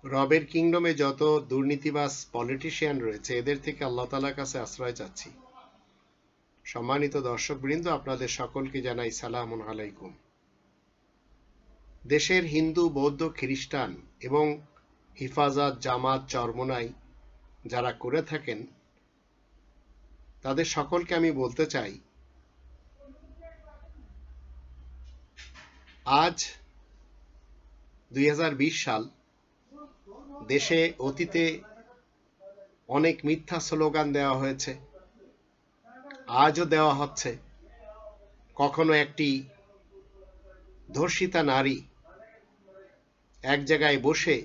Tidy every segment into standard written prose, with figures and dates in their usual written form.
রবের কিংডমে যত দুর্নীতিবাজ পলিটিশিয়ান রয়েছে এদের থেকে আল্লাহ তাআলার কাছে আশ্রয় চাচ্ছি। সম্মানিত দর্শকবৃন্দ, আপনাদের সকলকে জানাই সালামুন আলাইকুম। দেশের হিন্দু, বৌদ্ধ, খ্রিস্টান এবং হিফাজত, জামাত, চরমোনাই যারা করে থাকেন তাদের সকলকে আমি বলতে চাই, আজ 2020 সাল। দেশে অতীতে অনেক মিথ্যা স্লোগান দেওয়া হয়েছে, আজও দেওয়া হচ্ছে। কখনো একটি ধর্ষিতা নারী এক জায়গায় বসে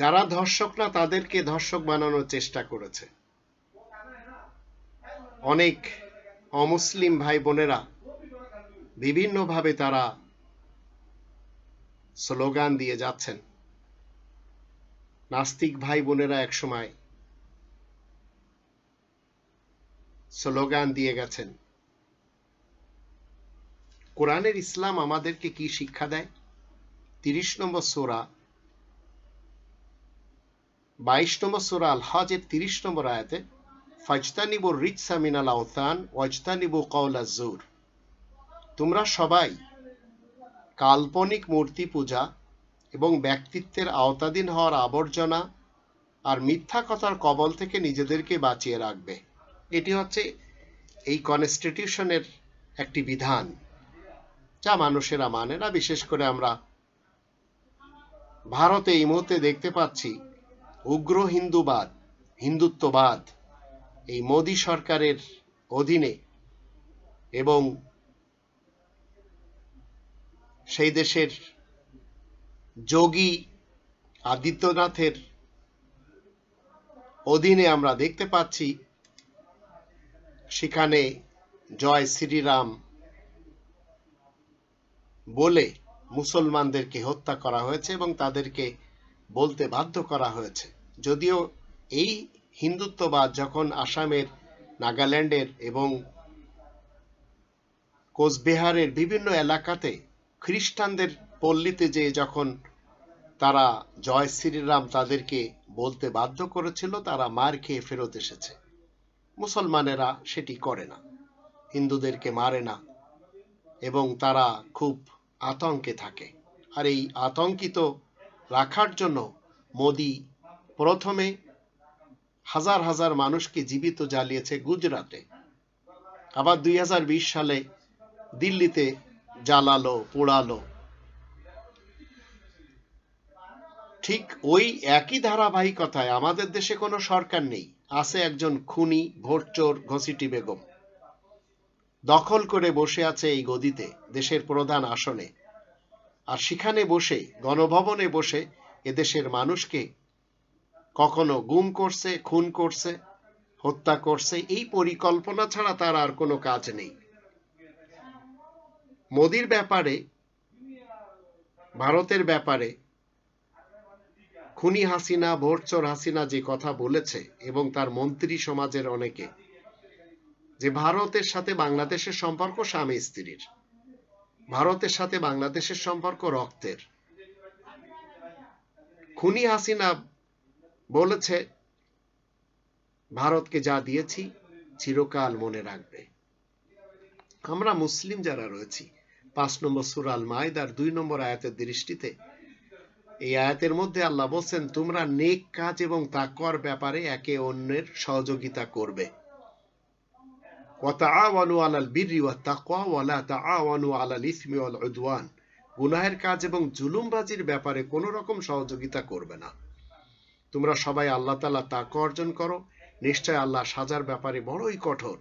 যারা ধর্ষক না তাদেরকে ধর্ষক বানানোর চেষ্টা করেছে। অনেক অমুসলিম ভাই বোনেরা বিভিন্নভাবে তারা স্লোগান দিয়ে যাচ্ছেন। নাস্তিক ভাই বোনেরা একসময় স্লোগান দিয়ে গেছেন। কোরআনের ইসলাম আমাদেরকে কি শিক্ষা দেয়? 30 নম্বর সূরা, 22 নম্বর সূরা আল হজের 30 নম্বর আয়াতে, ফাজতানিবুর রিজসা মিনাল আওতান ওয়াজতানিবু কাওলাজ জুর। তোমরা সবাই কাল্পনিক মূর্তি পূজা এবং ব্যক্তিত্বের আওতাধীন হওয়ার আবর্জনা আর মিথ্যা কথার কবল থেকে নিজেদেরকে বাঁচিয়ে রাখবে। এটি হচ্ছে এই কনস্টিটিউশনের একটি বিধান যা মানুষেরা মানে না। বিশেষ করে আমরা ভারতে এই মুহূর্তে দেখতে পাচ্ছি উগ্র হিন্দুত্ববাদ এই মোদী সরকারের অধীনে এবং সেই দেশের যোগী আদিত্যনাথের অধীনে আমরা দেখতে পাচ্ছি সেখানে জয় শ্রীরাম বলে মুসলমানদেরকে হত্যা করা হয়েছে এবং তাদেরকে বলতে বাধ্য করা হয়েছে। যদিও এই হিন্দুত্ববাদ যখন আসামের, নাগাল্যান্ডের এবং কোচবিহারের বিভিন্ন এলাকাতে খ্রিস্টানদের পল্লীতে যে যখন তারা জয় শ্রীরাম তাদেরকে বলতে বাধ্য করেছিল, তারা মার খেয়ে ফেরত এসেছে। মুসলমানেরা সেটি করে না, হিন্দুদেরকে মারে না এবং তারা খুব আতঙ্কে থাকে। আর এই আতঙ্কিত রাখার জন্য মোদি প্রথমে হাজার হাজার মানুষকে জীবিত জ্বালিয়েছে গুজরাটে, আবার 2020 সালে দিল্লিতে জ্বালালো, পোড়ালো। ঠিক ওই একই ধারাবাহিকতায় আমাদের দেশে কোনো সরকার নেই, আছে একজন খুনি ভোটচোর ঘসিটি বেগম, দখল করে বসে আছে এই গদিতে, দেশের প্রধান আসনে। আর সেখানে বসে, গণভবনে বসে এদেশের মানুষকে কখনো গুম করছে, খুন করছে, হত্যা করছে। এই পরিকল্পনা ছাড়া তার আর কোনো কাজ নেই। মোদির ব্যাপারে, ভারতের ব্যাপারে খুনি হাসিনা, ভোটচোর হাসিনা যে কথা বলেছে এবং তার মন্ত্রী সমাজের অনেকে, যে ভারতের সাথে বাংলাদেশের সম্পর্ক স্বামী স্ত্রীর, ভারতের সাথে বাংলাদেশের সম্পর্ক রক্তের। খুনি হাসিনা বলেছে ভারতকে যা দিয়েছি চিরকাল মনে রাখবে। আমরা মুসলিম যারা রয়েছি, 5 নম্বর সূরা আল মাইদার 2 নম্বর আয়াতের দৃষ্টিতে, এই আয়াতের মধ্যে আল্লাহ বলছেন, তোমরা নেক কাজ এবং তাকওয়ার ব্যাপারে একে অন্যের সহযোগিতা করবে। ওয়াতাআওয়ানু আলাল বিররি ওয়াত তাকওয়া ওয়া লা তাআওয়ানু আলাল ইসমি ওয়াল উদওয়ান। গুনাহের কাজ এবং জুলুমবাজির ব্যাপারে কোনো রকম সহযোগিতা করবে না। তোমরা সবাই আল্লাহ তাআলা তাকওয়া অর্জন করো, নিশ্চয় আল্লাহ সাজার ব্যাপারে বড়ই কঠোর।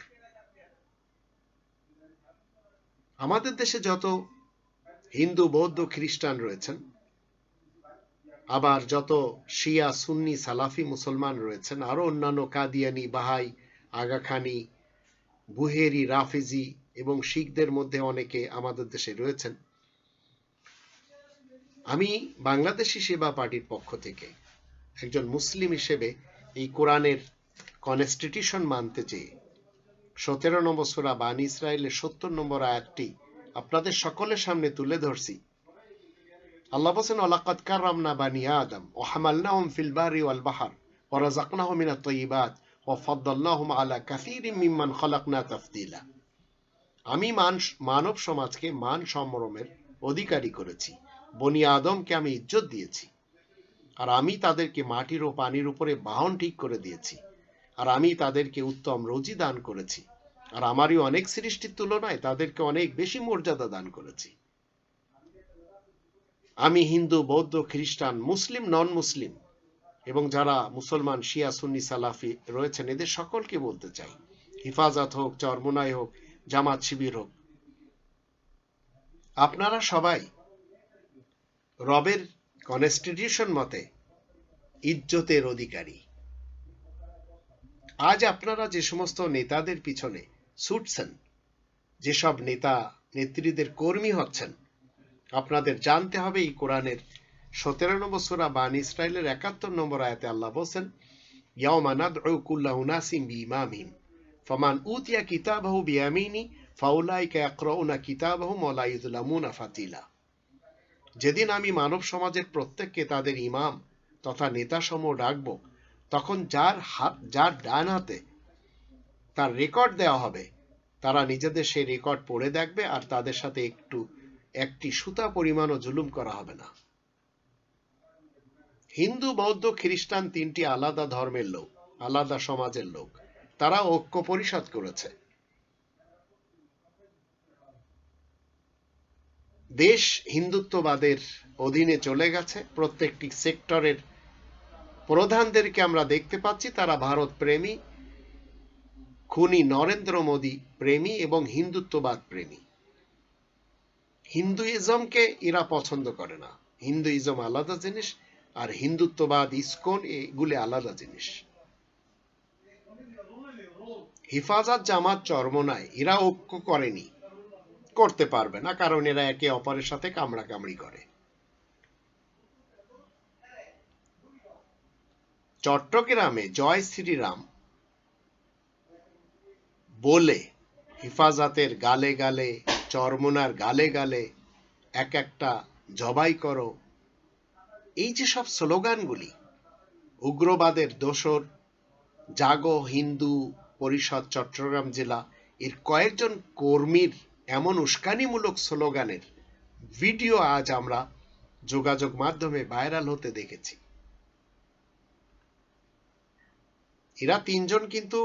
আমাদের দেশে যত হিন্দু, বৌদ্ধ, খ্রিস্টান রয়েছেন, আবার যত শিয়া, সুন্নি, সালাফি মুসলমান রয়েছেন, আরো অন্যান্য কাদিয়ানি, বাহাই, আগাখানি, বুহেরি, রাফিজি এবং শিখদের মধ্যে অনেকে আমাদের দেশে রয়েছেন। আমি বাংলাদেশি সেবা পার্টির পক্ষ থেকে একজন মুসলিম হিসেবে এই কোরআনের কনস্টিটিউশন মানতে চেয়ে 17 নম্বর সূরা বানী ইসরাইলের 70 নম্বর আয়াতটি আপনাদের সকলের সামনে তুলে ধরছি। আল্লাহ বলেন ওয়ালাকাদ কাররামনা বানি আদম ওয়া হামালনাহুম ফিল বারি ওয়াল বাহর ওয়া রাযাকনাহুম মিনাত তাইয়্যিবাত ওয়া ফাদ্দালনাহুম আলা কাসীরিম মিম্মান খালাকনা তাফদীলা। আমি মানব সমাজকে মান সম্ভ্রমের অধিকারী করেছি, বনি আদমকে আমি ইজ্জত দিয়েছি, আর আমি তাদেরকে মাটির ও পানির উপরে বাহন ঠিক করে দিয়েছি, আর আমি তাদেরকে উত্তম রুজি দান করেছি, আর আমারই অনেক সৃষ্টির তুলনায় তাদেরকে অনেক বেশি মর্যাদা দান করেছি। আমি হিন্দু, বৌদ্ধ, খ্রিস্টান, মুসলিম, নন মুসলিম এবং যারা মুসলমান, শিয়া, সুন্নি, সালাফি রয়েছেন এদের সকলকে বলতে চাই, হিফাজত হোক, চরমোনাই হোক, জামাত শিবির হোক, আপনারা সবাই রবের কনস্টিটিউশন মতে ইজ্জতের অধিকারী। আজ আপনারা যে সমস্ত নেতাদের পিছনে ছুটছেন, যেসব নেতা নেত্রীদের কর্মী হচ্ছেন, আপনাদের জানতে হবে এই কোরআনের 17 নম্বর সূরা বানী ইসরাইলের 71 নম্বর আয়াতে আল্লাহ বলেন, ইয়াওমা নাদউ কুল্লা উনাসিম বিইমামিহিম ফামান উতিয়া কিতাবাহু বিয়ামিনি ফাউলাইকা ইয়াকরাউনা কিতাবাহুম ওয়া লা ইযলামুনা ফাতিলা। যেদিন আমি মানব সমাজের প্রত্যেককে তাদের ইমাম তথা নেতাসমূহ ডাকব, তখন যার ডান হাতে তার রেকর্ড দেওয়া হবে, তারা নিজেদের সেই রেকর্ড পড়ে দেখবে, আর তাদের সাথে একটি সুতা পরিমাণও জুলুম করা হবে না। হিন্দু, বৌদ্ধ, খ্রিস্টান তিনটি আলাদা ধর্মের লোক, আলাদা সমাজের লোক, তারা ঐক্য পরিষদ করেছে। দেশ হিন্দুত্ববাদের অধীনে চলে গেছে। প্রত্যেকটি সেক্টরের প্রধানদেরকে আমরা দেখতে পাচ্ছি তারা ভারত প্রেমী, খুনি নরেন্দ্র মোদী প্রেমী এবং হিন্দুত্ববাদ প্রেমী। হিন্দুইজমকে এরা পছন্দ করে না। হিন্দুইজম আলাদা জিনিস, আর হিন্দুত্ববাদ, ইসকন, এগুলি আলাদা জিনিস। হিফাজত, জামাত, চরমোনাই এরা ঐক্য করেনি, করতে পারবে না, কারণ এরা একে অপরের সাথে কামড়াকামড়ি করে। চট্টগ্রামে জয় শ্রীরাম বলে হিফাজতের গালে গালে, চরমোনার গালে গালে এক একটা জবাই করো, এই যে সব স্লোগানগুলি, উগ্রবাদের দোসর জাগো হিন্দু পরিষদ চট্টগ্রাম জেলা এর কয়েকজন কর্মীর এমন উস্কানিমূলক স্লোগানের ভিডিও আজ আমরা যোগাযোগ মাধ্যমে ভাইরাল হতে দেখেছি। এরা তিনজন কিন্তু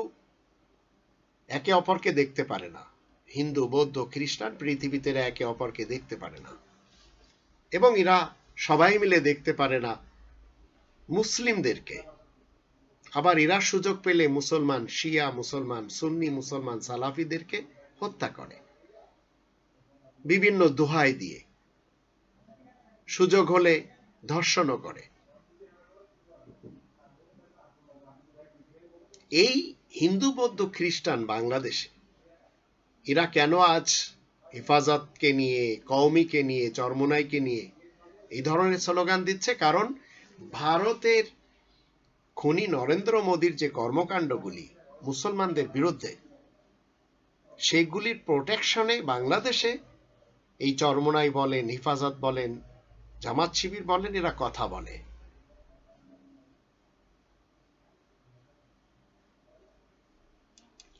একে অপরকে দেখতে পারে না। হিন্দু, বৌদ্ধ, খ্রিস্টান পৃথিবীতে একে অপরকে দেখতে পারে না, এবং এরা সবাই মিলে দেখতে পারে না মুসলিমদেরকে। আবার এরা সুযোগ পেলে মুসলমান, শিয়া মুসলমান, সুন্নি মুসলমান, সালাফিদেরকে হত্যা করে বিভিন্ন দোহাই দিয়ে, সুযোগ হলে ধর্ষণও করে। এই হিন্দু, বৌদ্ধ, খ্রিস্টান বাংলাদেশে এরা কেন আজ হেফাজতকে নিয়ে, কওমিকে নিয়ে, চরমোনাইকে নিয়ে এই ধরনের স্লোগান দিচ্ছে? কারণ ভারতের খুনি নরেন্দ্র মোদীর যে কর্মকাণ্ডগুলি মুসলমানদের বিরুদ্ধে, সেগুলির প্রোটেকশনে বাংলাদেশে এই চরমোনাই বলেন, হেফাজত বলেন, জামাত শিবির বলেন, এরা কথা বলে।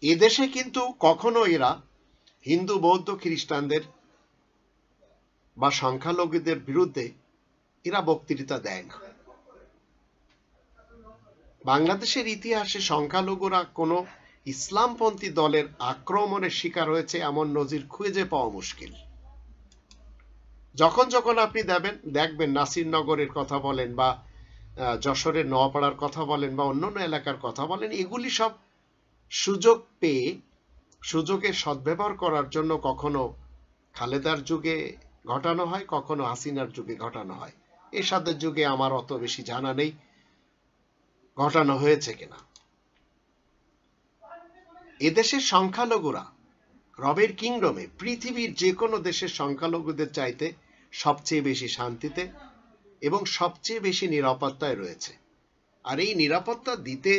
এদেশে কিন্তু কখনো এরা হিন্দু, বৌদ্ধ, খ্রিস্টানদের বা সংখ্যালঘুদের বিরুদ্ধে এরা বক্তৃতা দেয় না। বাংলাদেশের ইতিহাসে সংখ্যালঘুরা কোনো ইসলামপন্থী দলের আক্রমণের শিকার হয়েছে এমন নজির খুঁজে পাওয়া মুশকিল। যখন যখন আপনি দেখবেন নাসিরনগরের কথা বলেন, বা যশোরের নোয়াপাড়ার কথা বলেন, বা অন্যান্য এলাকার কথা বলেন, এগুলি সব সুযোগ পেয়ে, সুযোগের সদ্ব্যবহার করার জন্য কখনো খালেদার যুগে ঘটানো হয়, কখনো হাসিনার যুগে ঘটানো হয়। এরশাদের যুগে আমার অত বেশি জানা নেই ঘটানো হয়েছে কিনা। এদেশের সংখ্যালঘুরা রবের কিংডমে পৃথিবীর যে কোনো দেশের সংখ্যালঘুদের চাইতে সবচেয়ে বেশি শান্তিতে এবং সবচেয়ে বেশি নিরাপত্তায় রয়েছে। আর এই নিরাপত্তা দিতে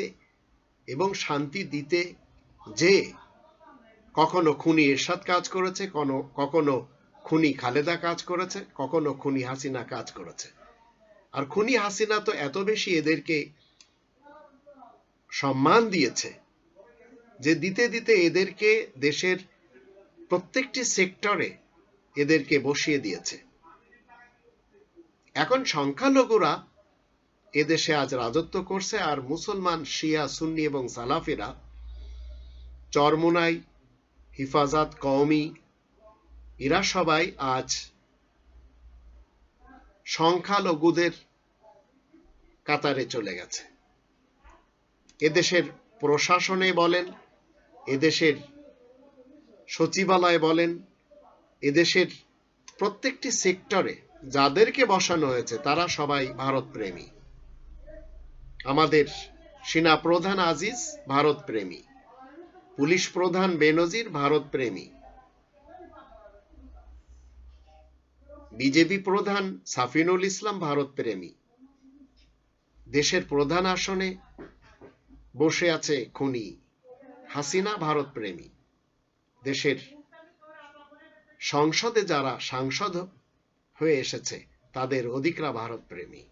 এবং শান্তি দিতে যে কখনো খুনি এরশাদ কাজ করেছে, কখনো খুনি খালেদা কাজ করেছে, কখনো খুনি হাসিনা কাজ করেছে। আর খুনি হাসিনা তো এত বেশি এদেরকে সম্মান দিয়েছে যে দিতে দিতে এদেরকে দেশের প্রত্যেকটি সেক্টরে এদেরকে বসিয়ে দিয়েছে। এখন সংখ্যালঘুরা এদেশে আজ রাজত্ব করছে, আর মুসলমান, শিয়া, সুন্নি এবং সালাফিরা চরমোনাই, হিফাজত কওমি, এরা সবাই আজ সংখ্যালঘুদের কাতারে চলে গেছে। এদেশের প্রশাসনে বলেন, এদেশের সচিবালয় বলেন, এদেশের প্রত্যেকটি সেক্টরে যাদেরকে বসানো হয়েছে তারা সবাই ভারত প্রেমী। আমাদের সেনা প্রধান আজিজ ভারত প্রেমী, পুলিশ প্রধান বেনজির ভারত প্রেমী, বিজেপি প্রধান সাফিনুল ইসলাম ভারত প্রেমী, দেশের প্রধান আসনে বসে আছে খুনি হাসিনা ভারত প্রেমী, দেশের সংসদে যারা সাংসদ হয়ে এসেছে তাদের অধিকরা ভারত প্রেমী।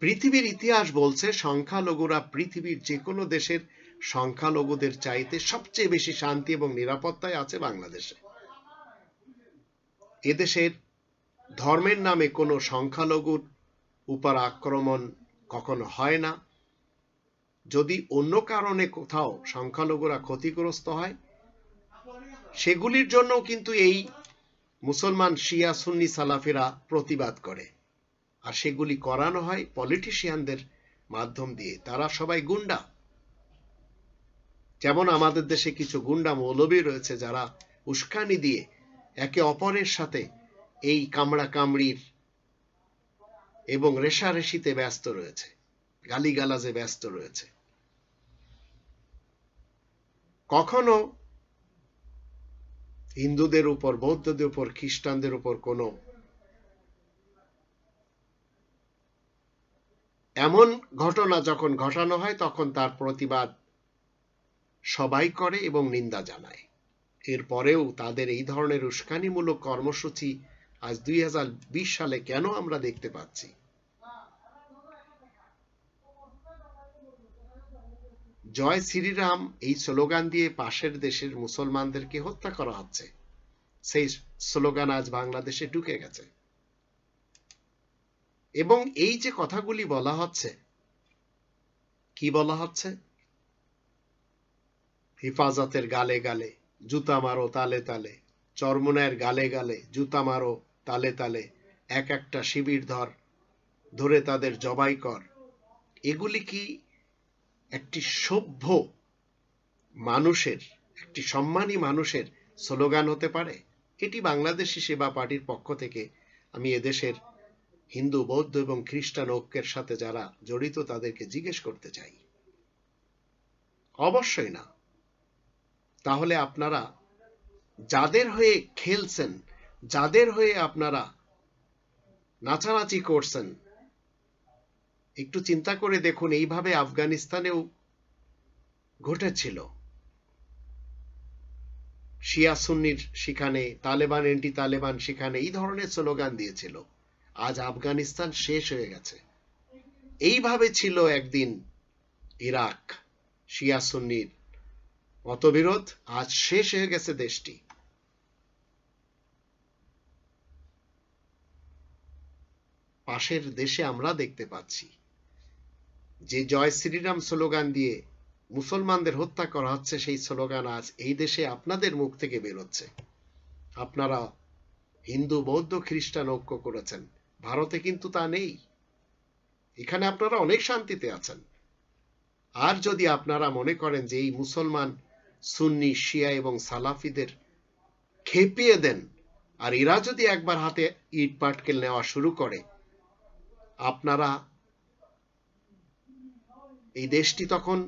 পৃথিবীর ইতিহাস বলছে সংখ্যালঘুরা পৃথিবীর যে কোনো দেশের সংখ্যালঘুদের চাইতে সবচেয়ে বেশি শান্তি এবং নিরাপত্তায় আছে বাংলাদেশে। এদেশের ধর্মের নামে কোনো সংখ্যালঘুর উপর আক্রমণ কখনো হয় না। যদি অন্য কারণে কোথাও সংখ্যালঘুরা ক্ষতিগ্রস্ত হয়, সেগুলির জন্য কিন্তু এই মুসলমান, শিয়া, সুন্নি, সালাফিরা প্রতিবাদ করে, আর সেগুলি করানো হয় পলিটিশিয়ানদের মাধ্যম দিয়ে। তারা সবাই গুন্ডা। যেমন আমাদের দেশে কিছু গুন্ডা মৌলবী রয়েছে যারা উস্কানি দিয়ে একে অপরের সাথে এই কামড়া কামড়ির এবং রেশারেশিতে ব্যস্ত রয়েছে, গালিগালাজে ব্যস্ত রয়েছে। কখনো হিন্দুদের উপর, বৌদ্ধদের উপর, খ্রিস্টানদের উপর কোনো এমন ঘটনা যখন ঘটানো হয় তখন তার প্রতিবাদ সবাই করে এবং নিন্দা জানায়। এরপরেও তাদের এই ধরনের উস্কানিমূলক কর্মসূচি আজ 2020 সালে কেন আমরা দেখতে পাচ্ছি? জয় শ্রীরাম এই স্লোগান দিয়ে পাশের দেশের মুসলমানদেরকে হত্যা করা হচ্ছে। সেই স্লোগান আজ বাংলাদেশে ঢুকে গেছে। এবং এই যে কথাগুলি বলা হচ্ছে, কি বলা হচ্ছে? হিফাজতের গালে গালে জুতা মারো তালে তালে, চরমোনাইয়ের গালে গালে জুতা মারো তালে তালে, এক একটা শিবির ধরে তাদের জবাই কর। এগুলি কি একটি সভ্য মানুষের, একটি সম্মানী মানুষের স্লোগান হতে পারে? এটি বাংলাদেশী সেবা পার্টির পক্ষ থেকে আমি এদেশের হিন্দু, বৌদ্ধ এবং খ্রিস্টান ঐক্যের সাথে যারা জড়িত তাদেরকে জিজ্ঞেস করতে চাই। অবশ্যই না। তাহলে আপনারা যাদের হয়ে খেলছেন, যাদের হয়ে আপনারা নাচানাচি করছেন, একটু চিন্তা করে দেখুন। এইভাবে আফগানিস্তানেও ঘটেছিল। শিয়া সুন্নির সেখানে, তালেবান এন্টি তালেবান সেখানে এই ধরনের স্লোগান দিয়েছিল। আজ আফগানিস্তান শেষ হয়ে গেছে। এইভাবে ছিল একদিন ইরাক, শিয়া সুন্নির মতবিরোধ, আজ শেষ হয়ে গেছে দেশটি। পাশের দেশে আমরা দেখতে পাচ্ছি যে জয় শ্রীরাম স্লোগান দিয়ে মুসলমানদের হত্যা করা হচ্ছে, সেই স্লোগান আজ এই দেশে আপনাদের মুখ থেকে বেরোচ্ছে। আপনারা হিন্দু, বৌদ্ধ, খ্রিস্টান ঐক্য করেছেন, ভারতে কিন্তু তা নেই। এখানে আপনারা অনেক শান্তিতে আছেন। আর যদি আপনারা মনে করেন যে এই মুসলমান, সুন্নি, শিয়া এবং সালাফিদের খেপিয়ে দেন, আর এরা যদি একবার হাতে ইট পাটকেল নেওয়া শুরু করে, আপনারা এই দেশটি তখন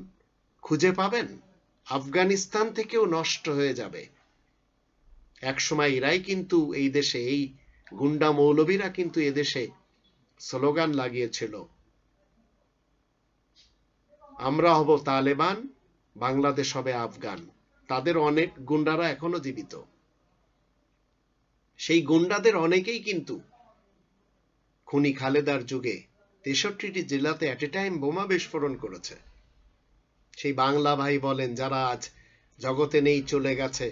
খুঁজে পাবেন, আফগানিস্তান থেকেও নষ্ট হয়ে যাবে। একসময় এরাই কিন্তু এই দেশে, এই গুন্ডা মৌলবীরা কিন্তু এদেশে স্লোগান লাগিয়েছিল, আমরা হব তালেবান, বাংলাদেশ হবে আফগান। তাদের অনেক গুন্ডারা এখনো জীবিত। সেই গুন্ডাদের অনেকেই কিন্তু খুনি খালেদার যুগে 63টি জেলাতে এট এ টাইম বোমা বিস্ফোরণ করেছে। সেই বাংলা ভাই বলেন, যারা আজ জগতে নেই, চলে গেছে,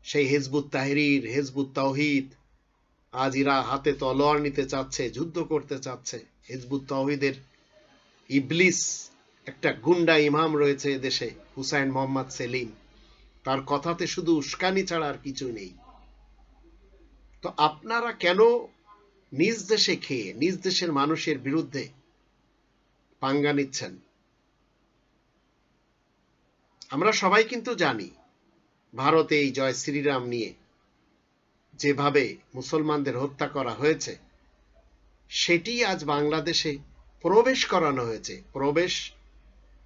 সেই হিজবুত তাহরির, হিজবুত তাওহীদ, আজ এরা হাতে তলোয়ার নিতে চাচ্ছে, যুদ্ধ করতে চাচ্ছে। হিজবুত তাওহীদের ইবলিস একটা গুন্ডা ইমাম রয়েছে দেশে, হুসাইন মোহাম্মদ সেলিম, তার কথাতে শুধু উস্কানি ছাড়া আর কিছু নেই। তো আপনারা কেন নিজ দেশে খেয়ে নিজ দেশের মানুষের বিরুদ্ধে পাঙ্গা নিচ্ছেন? আমরা সবাই কিন্তু জানি ভারতে এই জয় শ্রীরাম নিয়ে যেভাবে মুসলমানদের হত্যা করা হয়েছে, সেটি আজ বাংলাদেশে প্রবেশ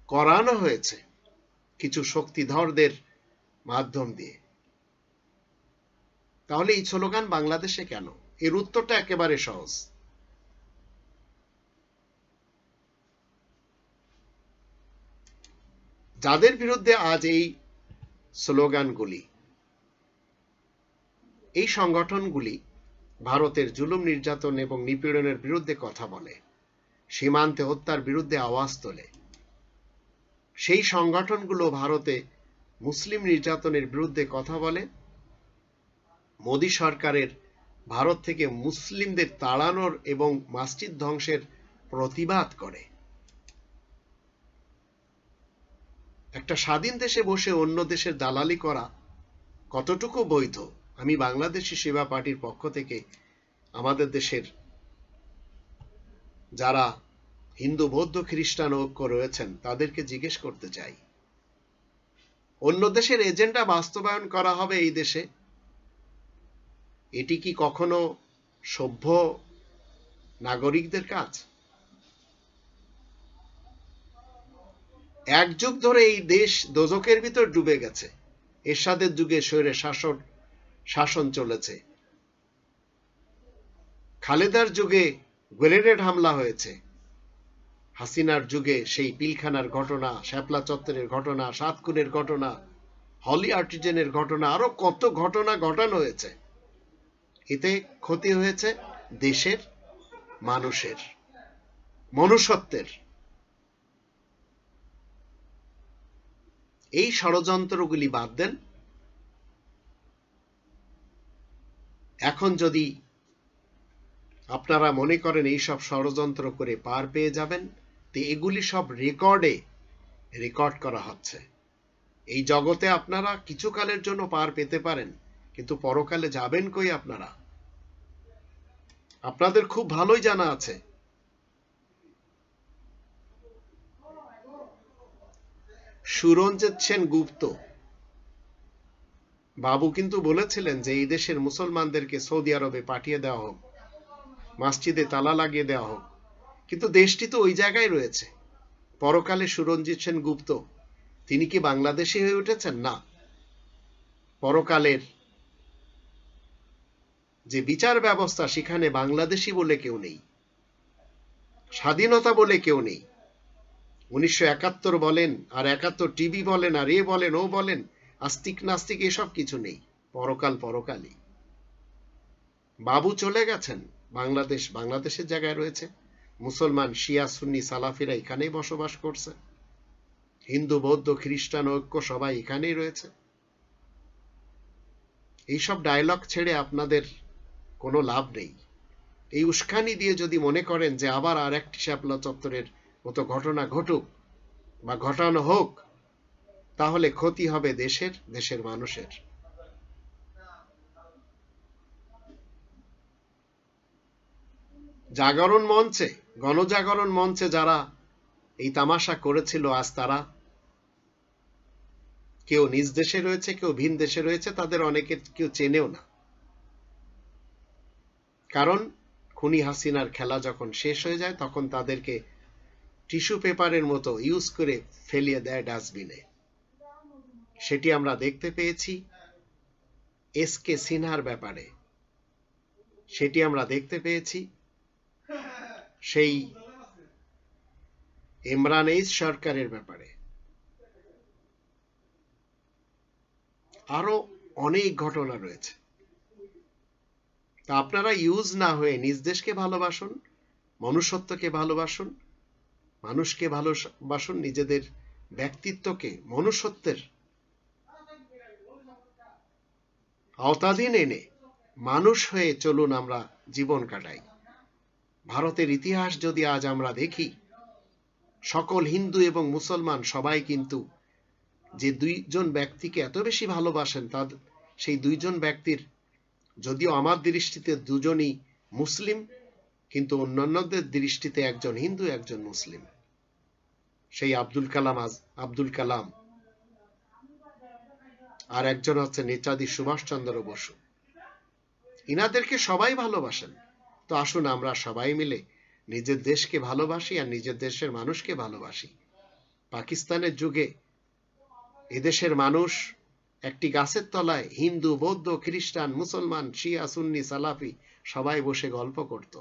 করানো হয়েছে কিছু শক্তিধরদের মাধ্যম দিয়ে। তাহলে এই স্লোগান বাংলাদেশে কেন? এর উত্তরটা একেবারে সহজ। যাদের বিরুদ্ধে আজ এই স্লোগানগুলি, এই সংগঠনগুলি ভারতের জুলুম, নির্যাতন এবং নিপীড়নের বিরুদ্ধে কথা বলে, সীমান্তে হত্যার বিরুদ্ধে আওয়াজ তোলে, সেই সংগঠনগুলো ভারতে মুসলিম নির্যাতনের বিরুদ্ধে কথা বলে, মোদী সরকারের ভারত থেকে মুসলিমদের তাড়ানোর এবং মসজিদ ধ্বংসের প্রতিবাদ করে। একটা স্বাধীন দেশে বসে অন্য দেশের দালালি করা কতটুকু বৈধ? আমি বাংলাদেশি সেবা পার্টির পক্ষ থেকে আমাদের দেশের যারা হিন্দু, বৌদ্ধ, খ্রিস্টান ঐক্য রয়েছেন তাদেরকে জিজ্ঞেস করতে চাই, অন্য দেশের এজেন্ডা বাস্তবায়ন করা হবে এই দেশে, এটি কি কখনো সভ্য নাগরিকদের কাজ? এক যুগ ধরে এই দেশ দোজখের ভিতর ডুবে গেছে। এরশাদের যুগে স্বৈর শাসন চলেছে, খালেদার যুগে গ্রেনেড হামলা হয়েছে, হাসিনার যুগে সেই পিলখানার ঘটনা, শাপলা চত্বরের ঘটনা, 7 খুনের ঘটনা, হলি আর্টিজেনের ঘটনা, আরো কত ঘটনা ঘটানো হয়েছে। এতে ক্ষতি হয়েছে দেশের মানুষের, মনুষ্যত্বের। এই ষড়যন্ত্রগুলি বাদ দেন। এখন যদি আপনারা মনে করেন এই সব ষড়যন্ত্র করে পার পেয়ে যাবেন, তো এগুলি সব রেকর্ড করা হচ্ছে। এই জগতে আপনারা কিছু কালের জন্য পার পেতে পারেন, কিন্তু পরকালে যাবেন কই আপনারা? আপনাদের খুব ভালোই জানা আছে, সুরঞ্জিত সেন গুপ্ত বাবু কিন্তু বলেছিলেন যে এই দেশের মুসলমানদেরকে সৌদি আরবে পাঠিয়ে দেওয়া হোক, মসজিদে তালা লাগিয়ে দেওয়া হোক, কিন্তু দেশটি তো ওই জায়গায় রয়েছে। পরকালে সুরঞ্জিত সেন গুপ্ত তিনি কি বাংলাদেশি হয়ে উঠেছেন? না, পরকালের যে বিচার ব্যবস্থা সেখানে বাংলাদেশি বলে কেউ নেই, স্বাধীনতা বলে কেউ নেই। 1971 বলেন আর 71 টিভি বলেন আর এ বলেন ও বলেন, আস্তিক নাস্তিক এসব কিছু নেই। পরকালই। বাবু চলে গেছেন, বাংলাদেশের জায়গায় রয়েছে। মুসলমান, শিয়া, সুন্নি, সালাফিরা এখানেই বসবাস করছে, হিন্দু, বৌদ্ধ, খ্রিস্টান ঐক্য সবাই এখানেই রয়েছে। এইসব ডায়লগ ছেড়ে আপনাদের কোনো লাভ নেই। এই উস্কানি দিয়ে যদি মনে করেন যে আবার আর একটি শাপলা চত্বরের মতো ঘটনা ঘটুক বা ঘটানো হোক, তাহলে ক্ষতি হবে দেশের মানুষের। গণজাগরণ মঞ্চে যারা এই তামাশা করেছিল, আজ তারা কেউ নিজ দেশে রয়েছে, কেউ ভিন দেশে রয়েছে, তাদের অনেকে কেউ চেনেও না। কারণ খুনি হাসিনার খেলা যখন শেষ হয়ে যায়, তখন তাদেরকে টিস্যু পেপারের মতো ইউজ করে ফেলিয়ে দেয় ডাস্টবিনে। সেটি আমরা দেখতে পেয়েছি এসকে সিনহার ব্যাপারে, সেটি আমরা দেখতে পেয়েছি সেই ইমরান এইচ সরকারের ব্যাপারে। আরো অনেক ঘটনা রয়েছে। তা আপনারা ইউজ না হয়ে নিজ দেশকে ভালোবাসুন, মনুষ্যত্বকে ভালোবাসুন, মানুষকে ভালোবাসুন, নিজেদের ব্যক্তিত্বকে মনুষ্যত্বের আওতাধীন এনে মানুষ হয়ে চলুন আমরা জীবন কাটাই। ভারতের ইতিহাস যদি আজ আমরা দেখি, সকল হিন্দু এবং মুসলমান সবাই কিন্তু যে দুইজন ব্যক্তিকে এত বেশি ভালোবাসেন, তাদের সেই দুইজন ব্যক্তির, যদিও আমার দৃষ্টিতে দুজনই মুসলিম, কিন্তু অন্যান্যদের দৃষ্টিতে একজন হিন্দু একজন মুসলিম, সেই আব্দুল কালাম আর একজন হচ্ছে নেতাজি সুভাষচন্দ্র বসু। ইনাদেরকে সবাই ভালোবাসেন। তো আসুন আমরা সবাই মিলে নিজের দেশকে ভালোবাসি আর নিজের দেশের মানুষকে ভালোবাসি। পাকিস্তানের যুগে এদেশের মানুষ একটি গাছের তলায় হিন্দু, বৌদ্ধ, খ্রিস্টান, মুসলমান, শিয়া, সুন্নি, সালাফি সবাই বসে গল্প করত।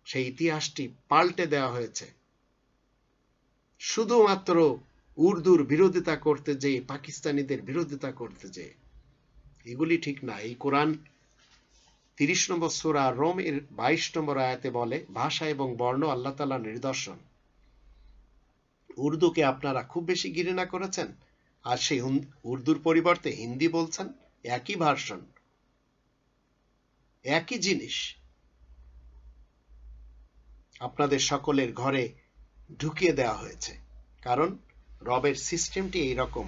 সেই ইতিহাসটি পাল্টে দেওয়া হয়েছে শুধুমাত্র উর্দুর বিরোধিতা করতে যেয়ে, পাকিস্তানিদের বিরোধিতা করতে যেয়ে। এগুলি ঠিক না। এই কোরআন 30 নম্বর সূরা রোম এর 22 নম্বর আয়াতে বলে, ভাষা এবং বর্ণ আল্লাহ তাআলার নিদর্শন। উর্দুকে আপনারা খুব বেশি ঘৃণা করেছেন, আর সেই উর্দুর পরিবর্তে হিন্দি বলছেন। একই ভার্সন, একই জিনিস আপনাদের সকলের ঘরে ঢুকিয়ে দেওয়া হয়েছে। কারণ রবের সিস্টেমটি এইরকম।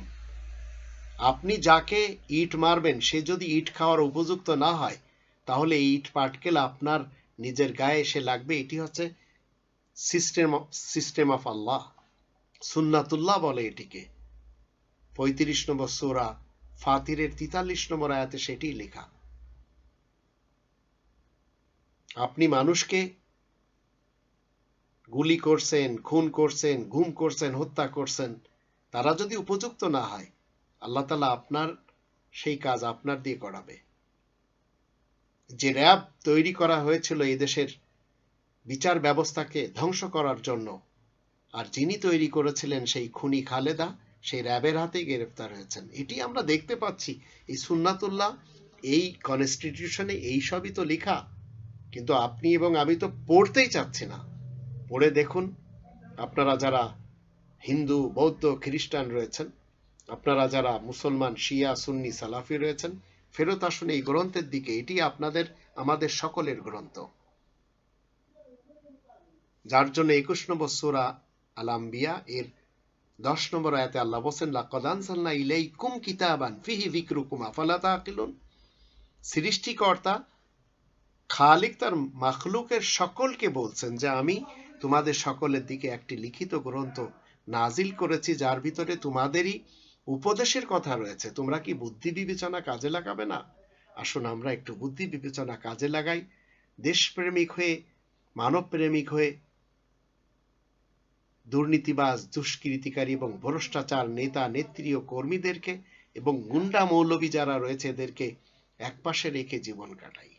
আপনি যাকে ইট মারবেন, সে যদি ইট খাওয়ার উপযুক্ত না হয়, তাহলে এই ইট পাটকেল আপনার নিজের গায়ে এসে লাগবে। এটি হচ্ছে সিস্টেম অফ আল্লাহ, সুন্নাতুল্লাহ বলে এটিকে। 35 নম্বর সূরা ফাতিরের 43 নম্বর আয়াতে সেটি লেখা। আপনি মানুষকে গুলি করছেন, খুন করছেন, গুম করছেন, হত্যা করছেন, তারা যদি উপযুক্ত না হয়, আল্লাহ তাআলা আপনার সেই কাজ আপনার দিয়ে করাবে। যে র‍্যাব তৈরি করা হয়েছিল এই দেশের বিচার ব্যবস্থাকে ধ্বংস করার জন্য, আর যিনি তৈরি করেছিলেন সেই খুনি খালেদা, সেই র‍্যাবের হাতেই গ্রেফতার হয়েছেন। এটি আমরা দেখতে পাচ্ছি। এই সুন্নাতুল্লাহ, এই কনস্টিটিউশনে এই সবই তো লেখা, কিন্তু আপনি এবং আমি তো পড়তেই চাচ্ছি না। পড়ে দেখুন, আপনারা যারা হিন্দু, বৌদ্ধ, খ্রিস্টান রয়েছেন, আপনারা যারা মুসলমান, শিয়া, সুন্নি, সালাফি রয়েছেন, ফেরত আসুন এই গ্রন্থের দিকে। এটি আমাদের সকলের গ্রন্থ, যার জন্য 21 নম্বর সূরা আল আম্বিয়া এর 10 নম্বর আয়াতে আল্লাহ বলেন, লাকাদ আনজালনা ইলাইকুম কিতাবান ফিহি যিকরুকুম আফালা তাআকিলুন। সৃষ্টিকর্তা খালিক তার মাখলুকের সকলকে বলছেন যে আমি তোমাদের সকলের দিকে একটি লিখিত গ্রন্থ নাজিল করেছি, যার ভিতরে তোমাদেরই উপদেশের কথা রয়েছে। তোমরা কি বুদ্ধি বিবেচনা কাজে লাগাবে না? আসুন আমরা একটু বুদ্ধি বিবেচনা কাজে লাগাই। দেশপ্রেমিক হয়ে, মানব প্রেমিক হয়ে দুর্নীতিবাজ, দুষ্কৃতিকারী এবং ভ্রষ্টাচার নেতা, নেত্রী ও কর্মীদেরকে এবং গুন্ডা মৌলবী যারা রয়েছে এদেরকে একপাশে রেখে জীবন কাটাই।